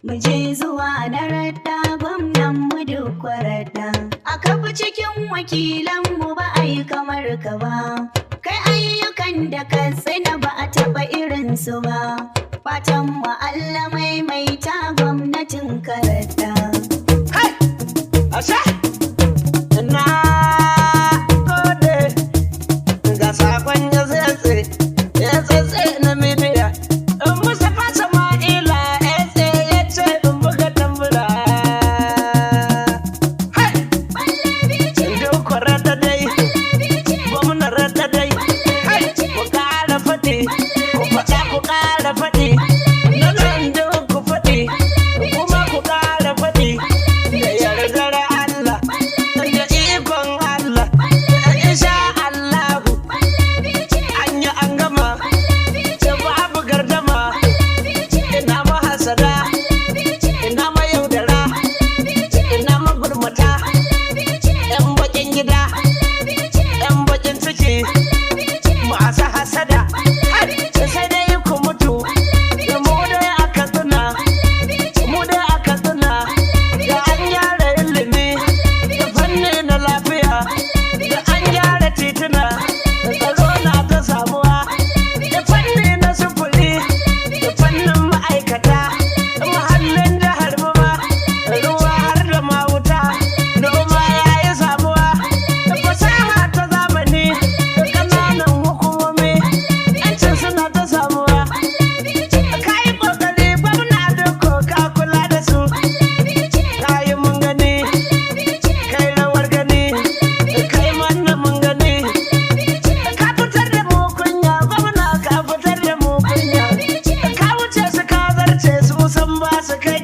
Muje zuwa na radda gwamnan mu duk radda. A kafa cikin wakilan mu ba a yi kamar ka ba. Kai ayyukan da ka tsina ba a taɓa irin su ba. Fatan mu Allah maimaita gwamnatin ka radda. Hai! Asha! Na gode ga sakon ya tsetse na midiya. Mustapha Sama'ila ya ce in buga tambura. Hai! Duk rata dai, gwamnan rata dai. Hai! Ku ƙara faɗi, ku faɗa ku ƙara faɗi. Na can duk ku faɗi, kuma ku ƙara faɗi. Da yardar Allah, da ikon Allah, insha Allahu. An yi an gama, da babu gardama. Ina mahasada, ina mayaudara, ina magulmata. 'Yan baƙin gida, 'yan baƙin ciki, masu hasada. Sai dai ku mutu, da mu dai aka tuna, mu dai aka tuna. Da an gyara ilimi, da fanni na lafiya, da an gyara tituna, da tsaro na ta samuwa, da fanni na sufuri, da fannin ma'aikata, muhallin jihar mu ma, ruwa har da ma wuta, noma ya yi samuwa, da fasaha ta zamani, da ƙananan hukumomi, 'yancin suna ta samuwa. Ka yi ƙoƙari gwamna duk ka kula da su, ka yi mun gani, kai rawar gani, kai manna mun gani. Ka fitar da mu kunya gwamna, ka fitar da mu kunya. Ka wuce su ka zarce su san ba su kai